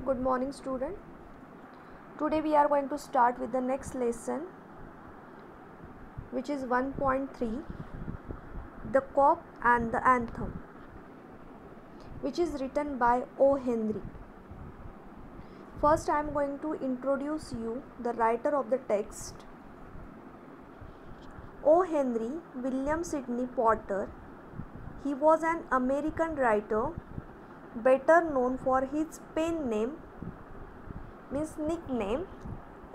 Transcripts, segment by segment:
Good morning, student. Today we are going to start with the next lesson, which is 1.3, The Cop and the Anthem, which is written by O. Henry. First I am going to introduce you the writer of the text. O. Henry William Sidney Porter. He was an American writer, better known for his pen name, means nickname,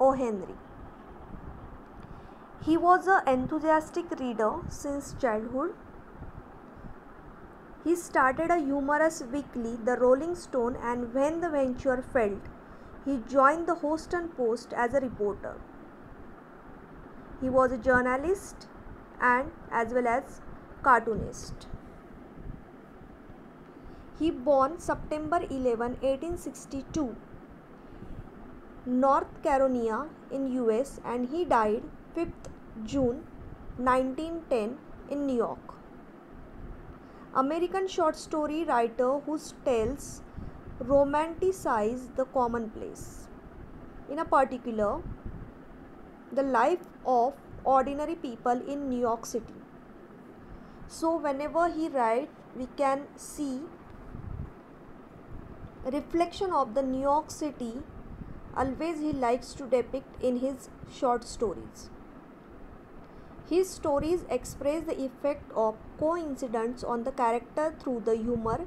O. Henry. He was an enthusiastic reader since childhood. He started a humorous weekly, The Rolling Stone, and when the venture failed, he joined the Houston Post as a reporter. He was a journalist and as well as cartoonist. He born September 11, 1862, North Carolina in US, and he died 5th June 1910 in New York. American short story writer whose tales romanticize the commonplace. In a particular, the life of ordinary people in New York City. So whenever he writes, we can see a reflection of the New York City. Always he likes to depict in his short stories. His stories express the effect of coincidence on the character through the humor,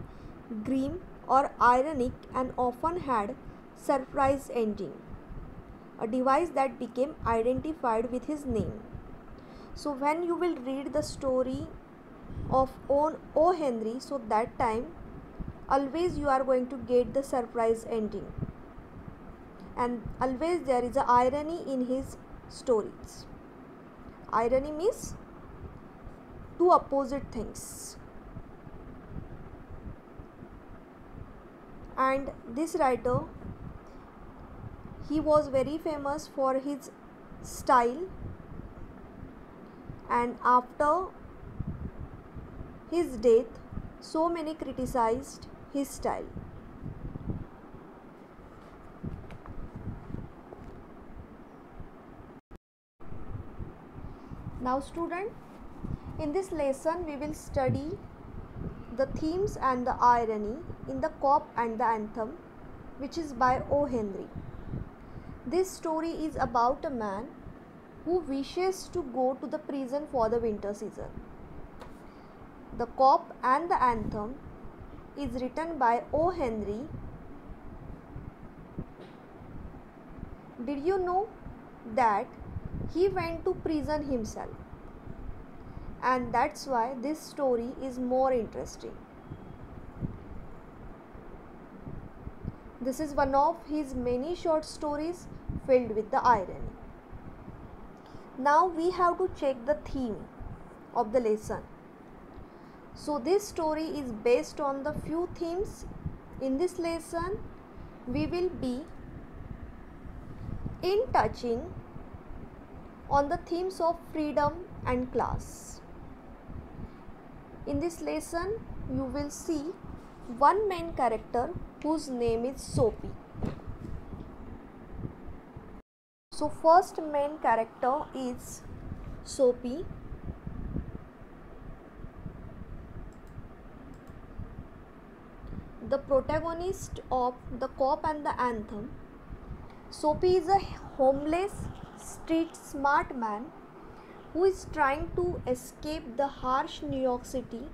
grim or ironic, and often had surprise ending, a device that became identified with his name. So when you will read the story of O. Henry, so that time always you are going to get the surprise ending, and always there is a irony in his stories. Irony means two opposite things. And this writer, he was very famous for his style, and after his death, so many criticized his style. Now student, in this lesson we will study the themes and the irony in The Cop and the Anthem, which is by O. Henry. This story is about a man who wishes to go to the prison for the winter season. The Cop and the Anthem is written by O. Henry. Did you know that he went to prison himself? And that's why this story is more interesting. This is one of his many short stories filled with the irony. Now we have to check the theme of the lesson. So this story is based on the few themes. In this lesson, we will be in touching on the themes of freedom and class. In this lesson, you will see one main character whose name is Soapy. So first main character is Soapy. The protagonist of The Cop and the Anthem. Soapy is a homeless, street smart man who is trying to escape the harsh New York City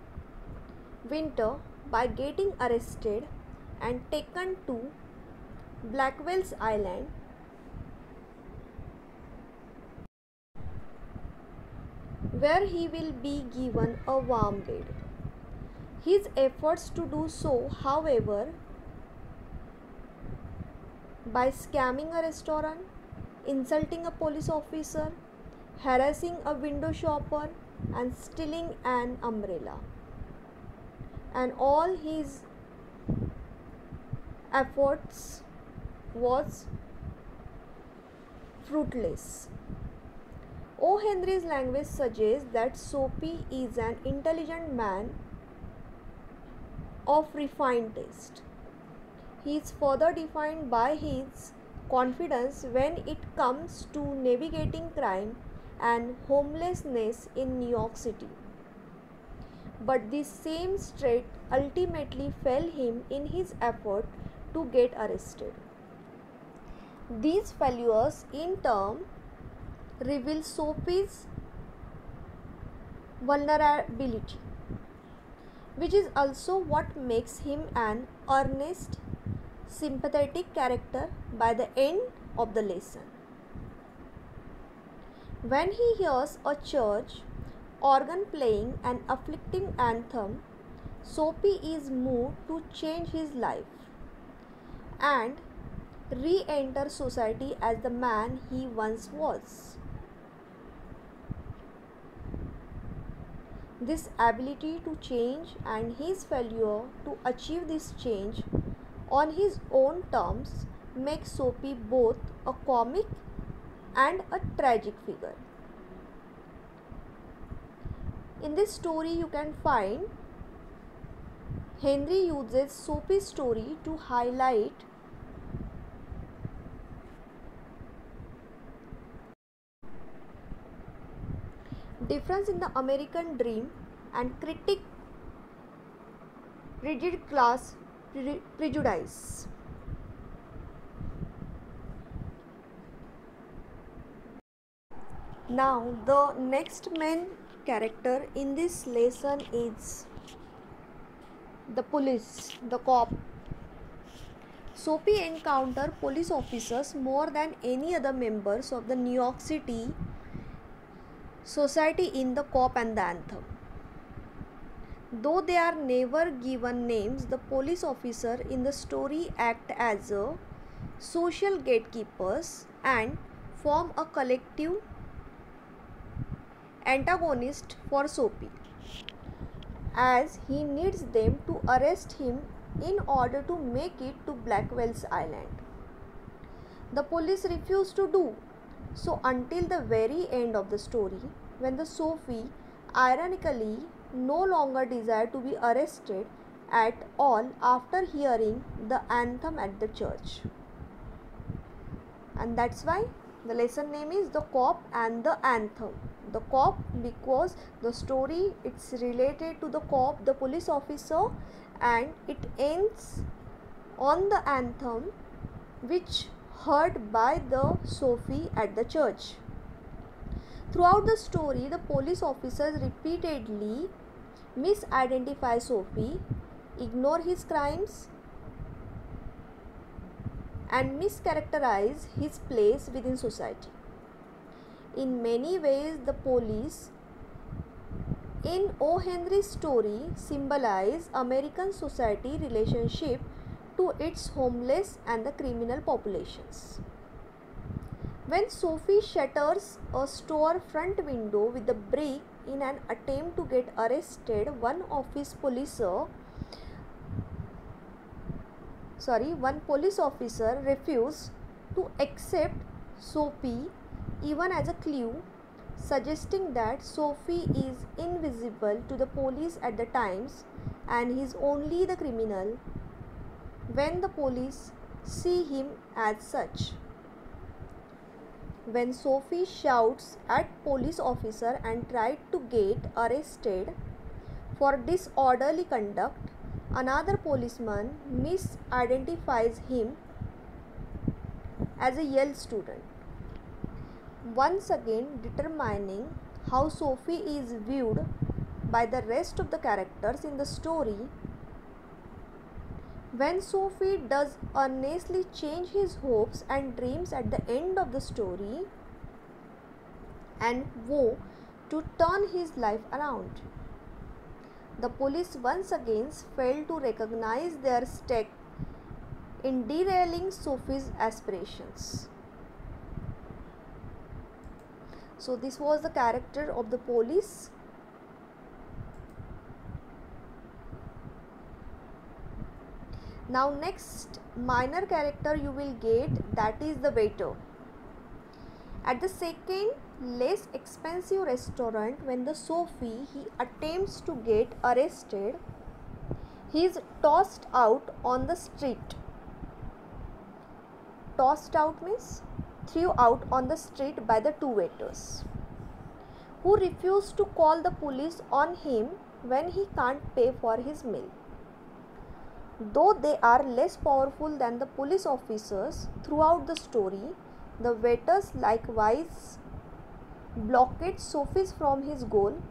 winter by getting arrested and taken to Blackwell's Island, where he will be given a warm bed. His efforts to do so, however, by scamming a restaurant, insulting a police officer, harassing a window shopper, and stealing an umbrella. And all his efforts was fruitless. O. Henry's language suggests that Soapy is an intelligent man of refined taste. he is further defined by his confidence when it comes to navigating crime and homelessness in New York City. But this same strait ultimately failed him in his effort to get arrested. These failures in turn reveal Sophie's vulnerability, which is also what makes him an earnest, sympathetic character by the end of the lesson. When he hears a church organ playing an afflicting anthem, Sophie is moved to change his life and re-enter society as the man he once was. This ability to change and his failure to achieve this change on his own terms makes Sophie both a comic and a tragic figure. In this story, you can find Henry uses Sophie's story to highlight difference in the American dream and critique rigid class prejudice. Now, the next main character in this lesson is the police, the cop. Sophie encounters police officers more than any other members of the New York City society in the cop and the anthem. Though they are never given names, the police officers in the story act as a social gatekeepers and form a collective antagonist for Sophie, as he needs them to arrest him in order to make it to Blackwell's Island. The police refuse to do so until the very end of the story, when the Sophie ironically no longer desire to be arrested at all after hearing the anthem at the church. And that's why the lesson name is The Cop and the Anthem. The cop because the story it's related to the cop, the police officer, and it ends on the anthem which heard by the Sophie at the church. Throughout the story, the police officers repeatedly misidentify Sophie, ignore his crimes, and mischaracterize his place within society. In many ways, the police in O. Henry's story symbolize American society relationship to its homeless and the criminal populations. When Sophie shatters a store front window with a brick in an attempt to get arrested, one police officer refused to accept Sophie even as a clue, suggesting that Sophie is invisible to the police at the times and he is only the criminal when the police see him as such. When Sophie shouts at police officer and tried to get arrested for disorderly conduct, another policeman misidentifies him as a Yale student, once again determining how Sophie is viewed by the rest of the characters in the story. When Sophie does earnestly change his hopes and dreams at the end of the story and vow to turn his life around, the police once again fail to recognize their stake in derailing Sophie's aspirations. So this was the character of the police. Now next minor character you will get, that is the waiter. At the second less expensive restaurant, when the Sophie he attempts to get arrested, he is tossed out on the street tossed out means threw out on the street by the two waiters, who refused to call the police on him when he can't pay for his meal. Though they are less powerful than the police officers throughout the story, the waiters likewise blockade Sophie from his goal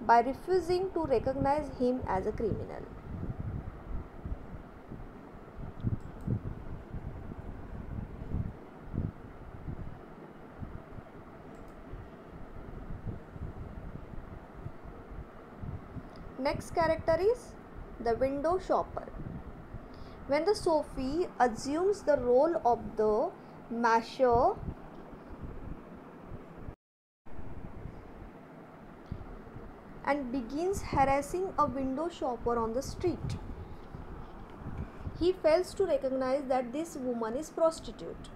by refusing to recognize him as a criminal. Next character is the window shopper. When the Sophie assumes the role of the masher and begins harassing a window shopper on the street, he fails to recognize that this woman is prostitute.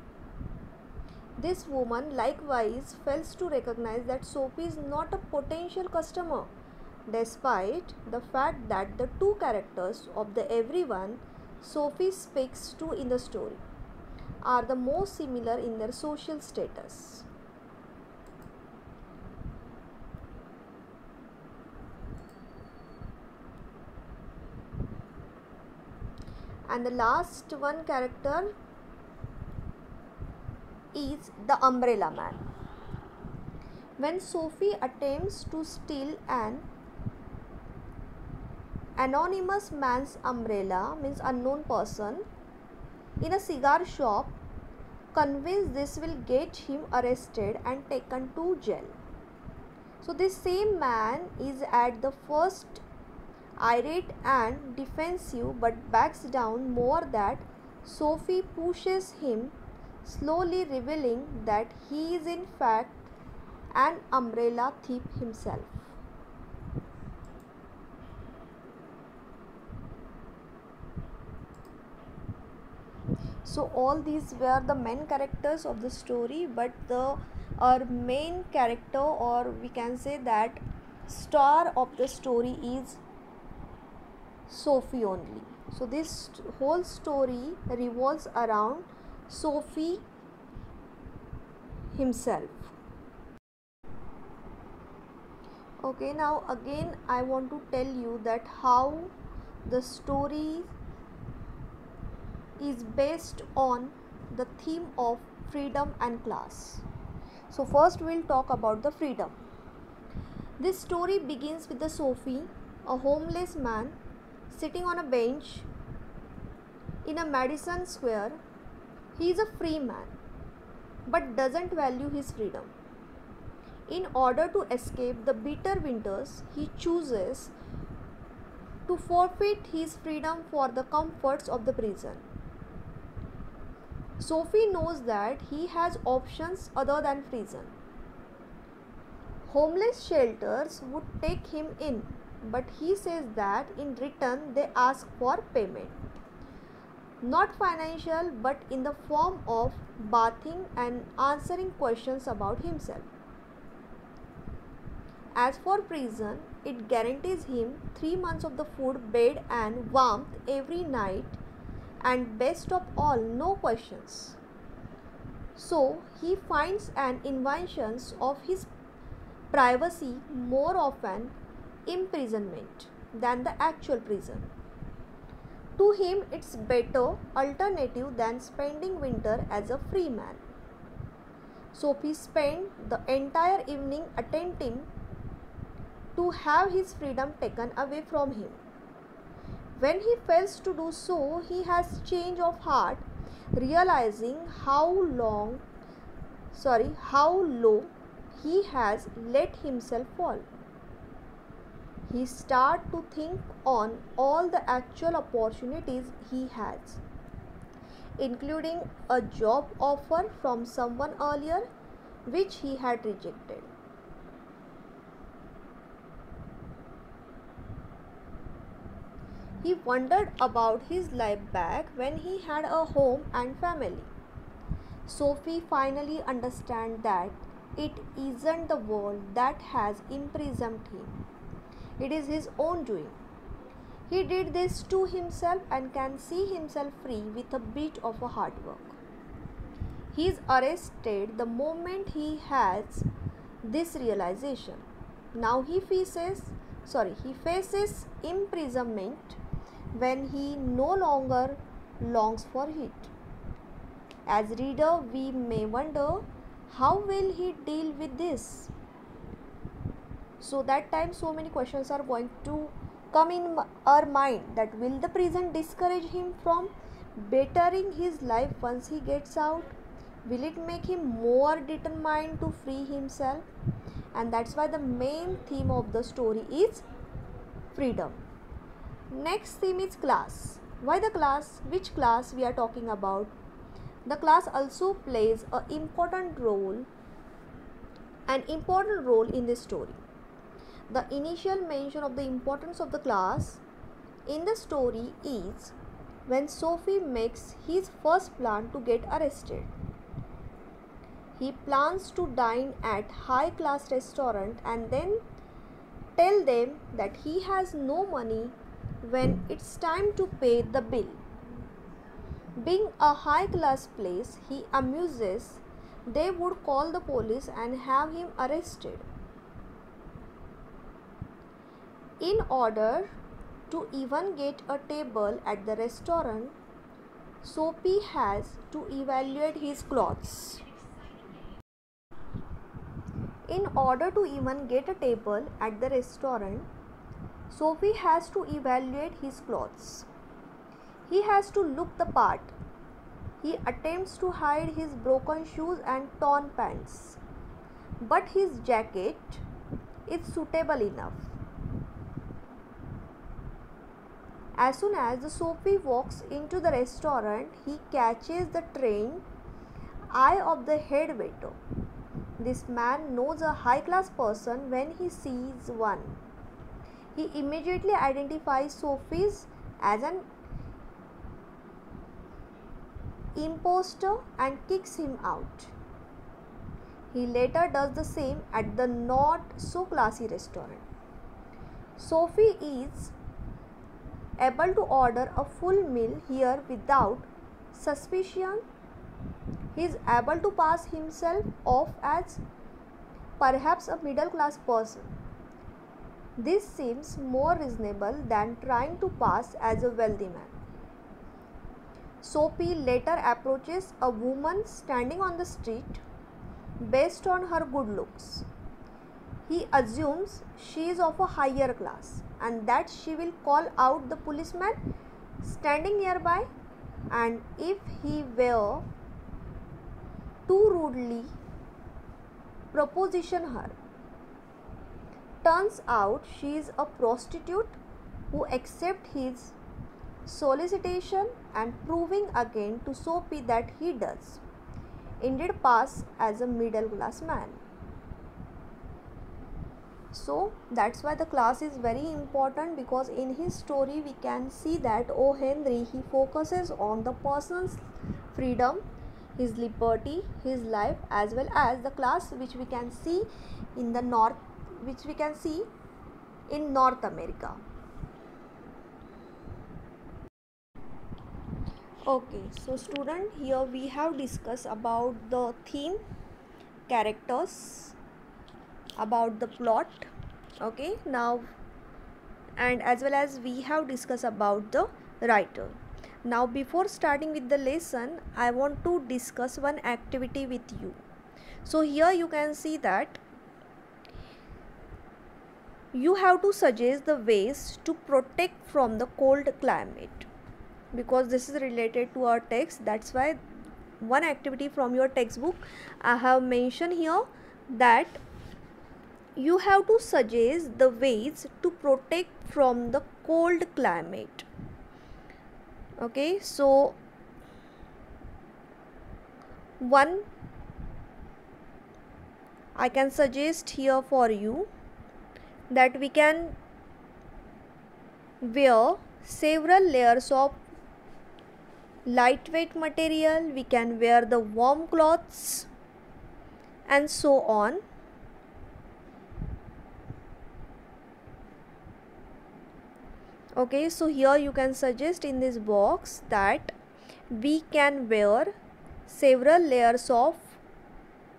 This woman likewise fails to recognize that Sophie is not a potential customer, despite the fact that the two characters of the everyone Sophie speaks to in the story are the most similar in their social status. And the last one character is the umbrella man. When Sophie attempts to steal an anonymous man's umbrella, means unknown person, in a cigar shop, convinced this will get him arrested and taken to jail. So this same man is at the first irate and defensive but backs down more that Sophie pushes him, slowly revealing that he is in fact an umbrella thief himself. So all these were the main characters of the story, but our main character, or we can say that star of the story, is Sophie only. So this whole story revolves around Sophie himself. Okay, now again I want to tell you that how the story is based on the theme of freedom and class. So first we'll talk about the freedom. This story begins with the Sophie, a homeless man, sitting on a bench in a Madison Square. He is a free man but doesn't value his freedom. In order to escape the bitter winters, he chooses to forfeit his freedom for the comforts of the prison. Sophie knows that he has options other than prison. Homeless shelters would take him in, but he says that in return they ask for payment. Not financial, but in the form of bathing and answering questions about himself. As for prison, it guarantees him 3 months of the food, bed and warmth every night, and best of all, no questions. So he finds an invention of his privacy more often imprisonment than the actual prison. To him, it's better alternative than spending winter as a free man. Sophie spent the entire evening attempting to have his freedom taken away from him. When he fails to do so, he has change of heart, realizing how low he has let himself fall. He starts to think on all the actual opportunities he has, including a job offer from someone earlier which he had rejected. He wondered about his life back when he had a home and family. Sophie finally understands that it isn't the world that has imprisoned him. It is his own doing. He did this to himself and can see himself free with a bit of a hard work. He is arrested the moment he has this realization. Now he faces imprisonment when he no longer longs for it. As reader, we may wonder, how will he deal with this? So that time so many questions are going to come in our mind, that will the prison discourage him from bettering his life once he gets out? Will it make him more determined to free himself? And that's why the main theme of the story is freedom. Next theme is class. Why the class? Which class we are talking about? The class also plays an important role in this story. The initial mention of the importance of the class in the story is when Sophie makes his first plan to get arrested. He plans to dine at high class restaurant and then tell them that he has no money when it's time to pay the bill. Being a high class place he amuses, they would call the police and have him arrested. In order to even get a table at the restaurant, Sophie has to evaluate his clothes. In order to even get a table at the restaurant, Sophie has to evaluate his clothes. He has to look the part. He attempts to hide his broken shoes and torn pants, but his jacket is suitable enough. As soon as Sophie walks into the restaurant, he catches the trained eye of the head waiter. This man knows a high-class person when he sees one. He immediately identifies Sophie as an imposter and kicks him out. He later does the same at the not so classy restaurant. Sophie is able to order a full meal here without suspicion. He is able to pass himself off as perhaps a middle class person. This seems more reasonable than trying to pass as a wealthy man. Sophie later approaches a woman standing on the street based on her good looks. He assumes she is of a higher class and that she will call out the policeman standing nearby, and if he were too rudely proposition her. Turns out she is a prostitute who accepts his solicitation and proving again to Sophie that he does indeed pass as a middle class man. So that's why the class is very important, because in his story we can see that O. Henry, he focuses on the person's freedom, his liberty, his life, as well as the class which we can see in the North America. Okay, so student, here we have discussed about the theme, characters, about the plot. Okay, now, and as well as we have discussed about the writer. Now before starting with the lesson, I want to discuss one activity with you. So here you can see that you have to suggest the ways to protect from the cold climate, because this is related to our text. That's why one activity from your textbook I have mentioned here, that you have to suggest the ways to protect from the cold climate. Okay, so one I can suggest here for you, that we can wear several layers of lightweight material, we can wear the warm clothes and so on. Okay, so here you can suggest in this box that we can wear several layers of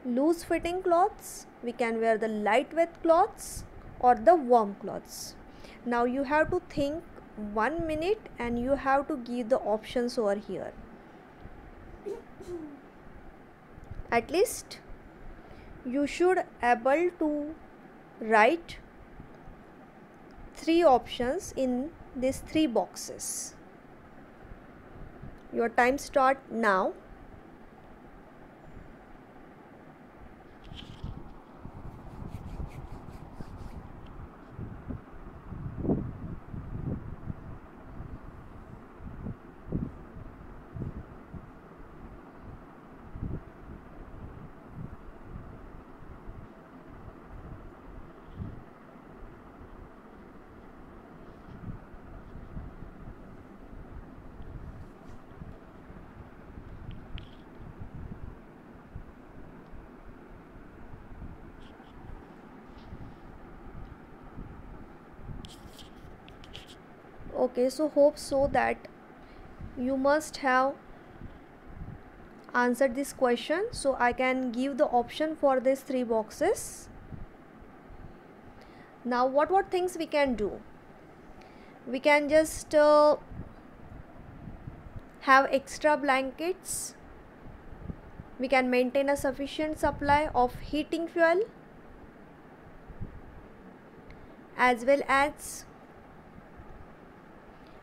loose fitting clothes, we can wear the lightweight clothes or the warm clothes. Now you have to think 1 minute and you have to give the options over here. At least you should able to write 3 options in these 3 boxes. Your time start now. Okay, so hope so that you must have answered this question, so I can give the option for these 3 boxes. Now what things we can do? We can just have extra blankets. We can maintain a sufficient supply of heating fuel, as well as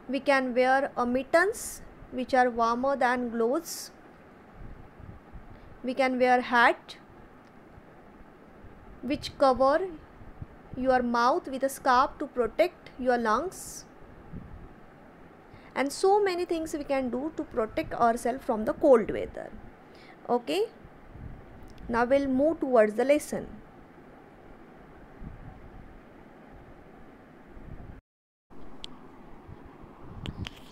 we can wear mittens which are warmer than gloves. We can wear hat which cover your mouth with a scarf to protect your lungs, and so many things we can do to protect ourselves from the cold weather. Okay, now we'll move towards the lesson.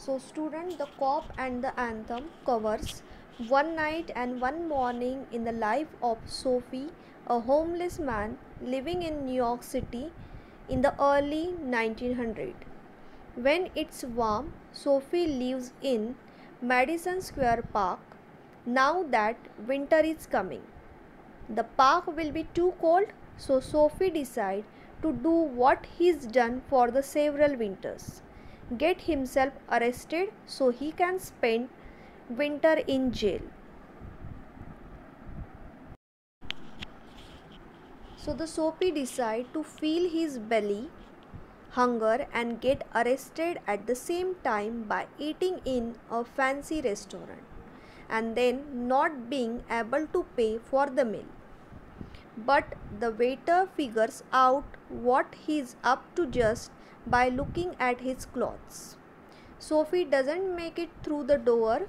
So student, the COP and the anthem covers one night and one morning in the life of Sophie, a homeless man living in New York City in the early 1900s. When it's warm, Sophie lives in Madison Square Park. Now that winter is coming, the park will be too cold, so Sophie decides to do what he's done for the several winters: get himself arrested so he can spend winter in jail. So the Sophie decides to feel his belly hunger and get arrested at the same time by eating in a fancy restaurant and then not being able to pay for the meal. But the waiter figures out what he's up to just by looking at his clothes. Sophie doesn't make it through the door.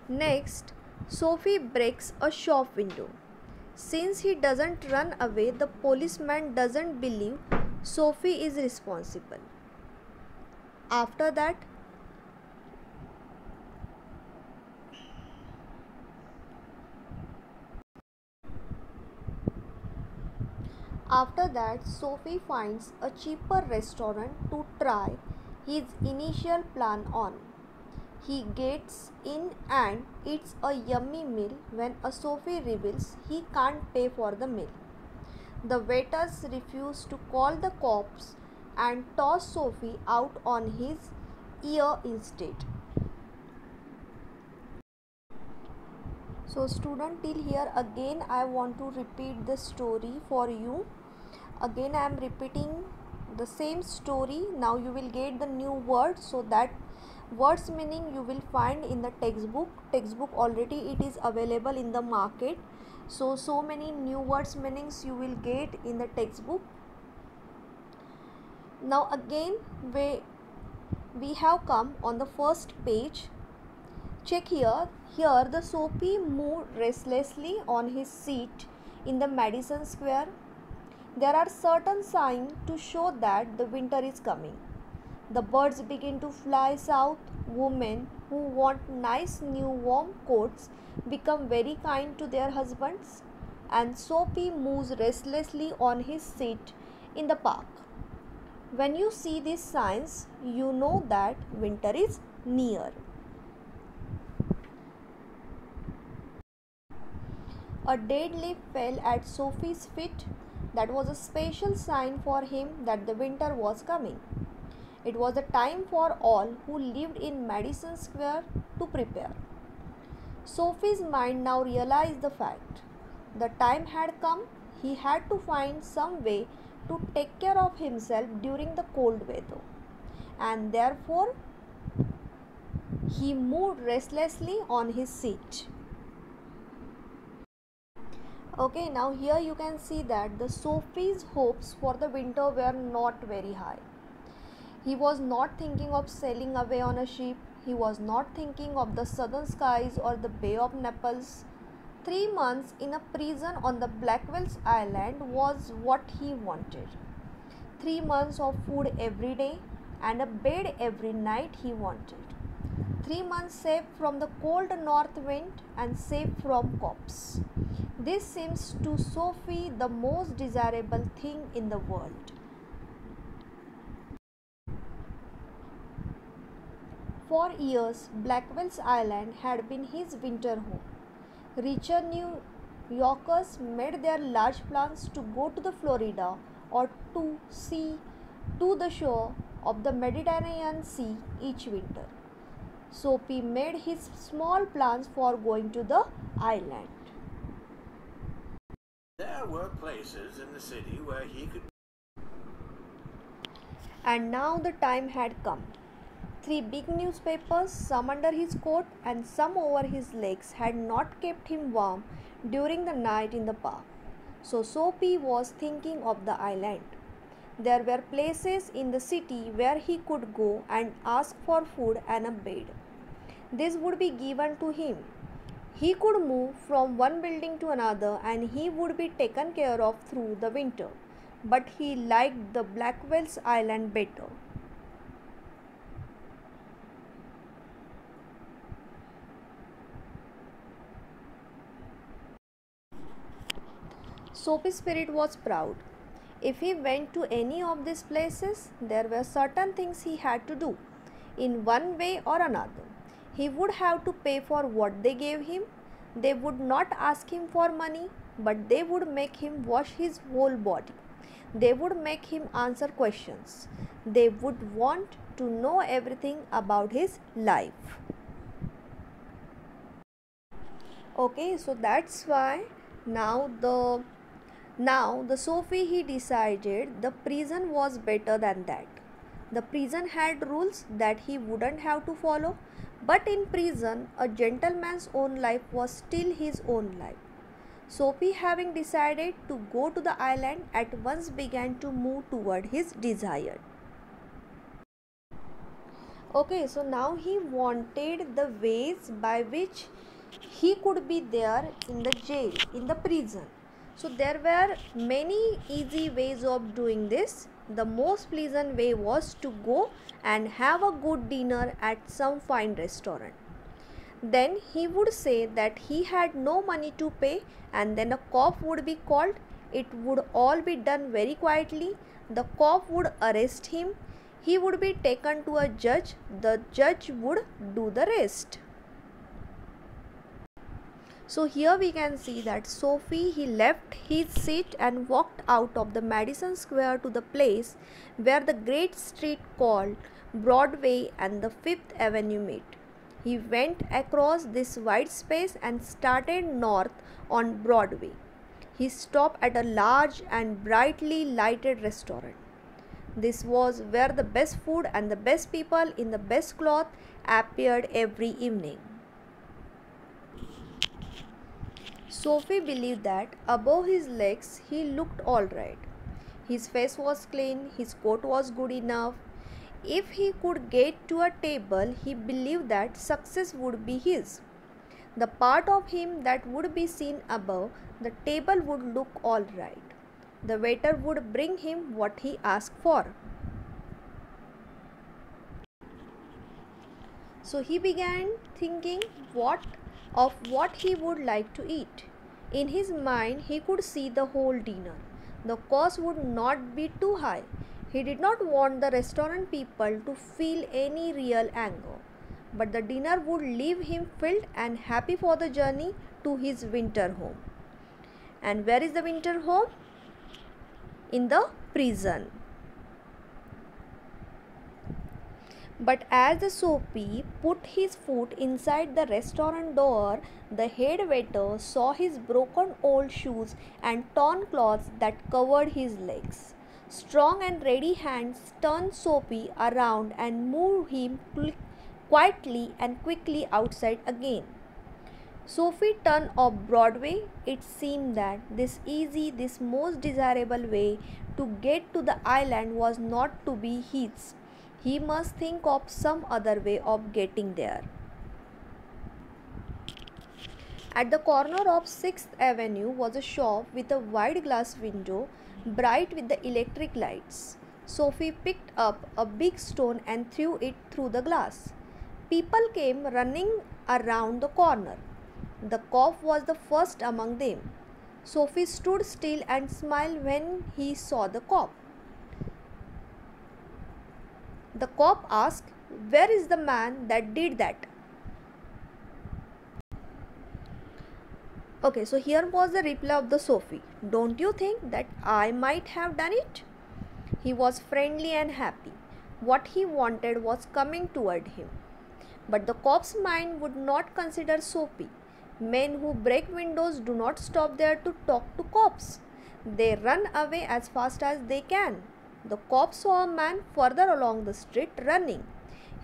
Next, Sophie breaks a shop window. Since he doesn't run away, the policeman doesn't believe Sophie is responsible. After that, Sophie finds a cheaper restaurant to try his initial plan on. He gets in and eats a yummy meal when a Sophie reveals he can't pay for the meal. The waiters refuse to call the cops and toss Sophie out on his ear instead. So student, till here again I want to repeat the story for you. Again I am repeating the same story. Now you will get the new words, so that words meaning you will find in the textbook already it is available in the market. So many new words meanings you will get in the textbook. Now again we have come on the first page. Check here. Here the Sophie moved restlessly on his seat in the Madison Square. There are certain signs to show that the winter is coming. The birds begin to fly south. Women who want nice new warm coats become very kind to their husbands. And Sophie moves restlessly on his seat in the park. When you see these signs, you know that winter is near. A dead leaf fell at Sophie's feet. That was a special sign for him that the winter was coming. It was a time for all who lived in Madison Square to prepare. Sophie's mind now realized the fact. The time had come. He had to find some way to take care of himself during the cold weather. And therefore, he moved restlessly on his seat. Okay, now here you can see that the Sophie's hopes for the winter were not very high. He was not thinking of sailing away on a ship. He was not thinking of the southern skies or the Bay of Naples. 3 months in a prison on the Blackwell's Island was what he wanted. 3 months of food every day and a bed every night he wanted. 3 months safe from the cold north wind and safe from cops. This seems to Sophie the most desirable thing in the world. For years, Blackwell's Island had been his winter home. Richer New Yorkers made their large plans to go to the Florida or to sea to the shore of the Mediterranean Sea each winter. Sophie made his small plans for going to the island. There were places in the city where he could. And now the time had come. 3 big newspapers, some under his coat and some over his legs, had not kept him warm during the night in the park. So Sophie was thinking of the island. There were places in the city where he could go and ask for food and a bed. This would be given to him. He could move from one building to another and he would be taken care of through the winter. But he liked the Blackwell's Island better. Sophie's spirit was proud. If he went to any of these places, there were certain things he had to do, in one way or another. He would have to pay for what they gave him. They would not ask him for money, but they would make him wash his whole body. They would make him answer questions. They would want to know everything about his life. Okay, so that's why now the Sophie he decided the prison was better than that. The prison had rules that he wouldn't have to follow, but in prison a gentleman's own life was still his own life. Sophie, having decided to go to the island, at once began to move toward his desire. Okay, so now he wanted the ways by which he could be there in the jail, in the prison. So there were many easy ways of doing this. The most pleasant way was to go and have a good dinner at some fine restaurant. Then he would say that he had no money to pay, and then a cop would be called. It would all be done very quietly. The cop would arrest him. He would be taken to a judge. The judge would do the rest. So here we can see that Sophie he left his seat and walked out of the Madison Square to the place where the great street called Broadway and the Fifth Avenue meet. He went across this wide space and started north on Broadway. He stopped at a large and brightly lighted restaurant. This was where the best food and the best people in the best cloth appeared every evening. Sophie believed that above his legs he looked all right. His face was clean, his coat was good enough. If he could get to a table, he believed that success would be his. The part of him that would be seen above the table would look all right. The waiter would bring him what he asked for. So he began thinking of what he would like to eat. In his mind, he could see the whole dinner. The cost would not be too high. He did not want the restaurant people to feel any real anger, but the dinner would leave him filled and happy for the journey to his winter home. And where is the winter home? In the prison. But as the Soapy put his foot inside the restaurant door, the head waiter saw his broken old shoes and torn clothes that covered his legs. Strong and ready hands turned Soapy around and moved him quietly and quickly outside again. Sophie turned off Broadway. It seemed that this easy, this most desirable way to get to the island was not to be his. He must think of some other way of getting there. At the corner of 6th Avenue was a shop with a wide glass window, bright with the electric lights. Sophie picked up a big stone and threw it through the glass. People came running around the corner. The cop was the first among them. Sophie stood still and smiled when he saw the cop. The cop asked, "Where is the man that did that?" Okay, so here was the reply of the Sophie. "Don't you think that I might have done it?" He was friendly and happy. What he wanted was coming toward him. But the cop's mind would not consider Sophie. Men who break windows do not stop there to talk to cops. They run away as fast as they can. The cop saw a man further along the street running.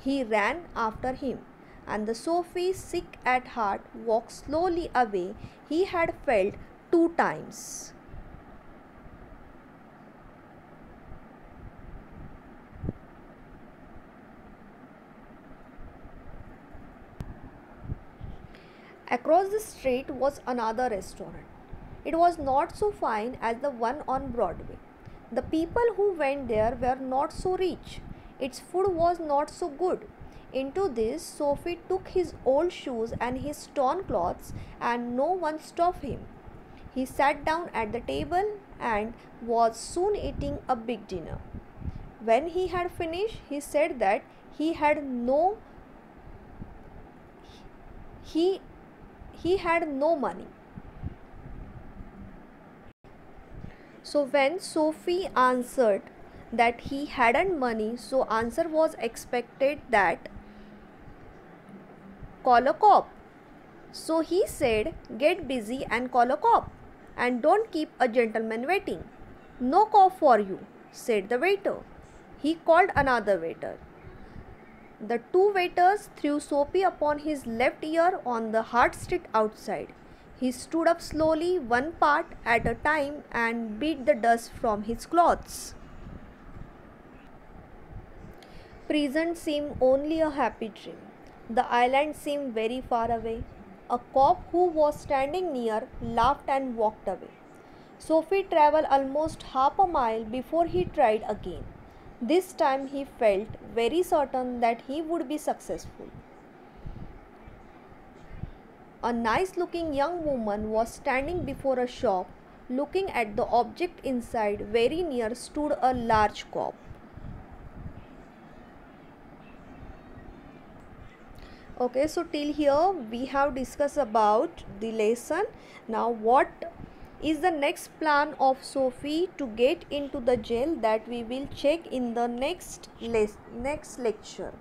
He ran after him, and the Sophie, sick at heart, walked slowly away. He had failed 2 times. Across the street was another restaurant. It was not so fine as the one on Broadway. The people who went there were not so rich. Its food was not so good. Into this, Sophie took his old shoes and his torn clothes, and no one stopped him. He sat down at the table and was soon eating a big dinner. When he had finished, he said that he had no money. So when Sophie answered that he hadn't money, so answer was expected that call a cop. So he said, "Get busy and call a cop, and don't keep a gentleman waiting." "No cop for you," said the waiter. He called another waiter. The 2 waiters threw Soapy upon his left ear on the hard street outside. He stood up slowly, one part at a time, and beat the dust from his clothes. Prison seemed only a happy dream. The island seemed very far away. A cop who was standing near laughed and walked away. Sophie traveled almost half a mile before he tried again. This time he felt very certain that he would be successful. A nice-looking young woman was standing before a shop. Looking at the object inside, very near stood a large cop. Okay, so till here we have discussed about the lesson. Now what is the next plan of Sophie to get into the jail, that we will check in the next lecture.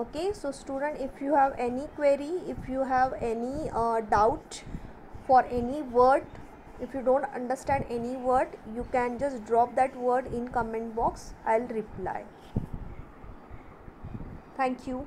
Okay, so student, if you have any query, if you have any doubt for any word, if you don't understand any word, you can just drop that word in comment box. I'll reply. Thank you.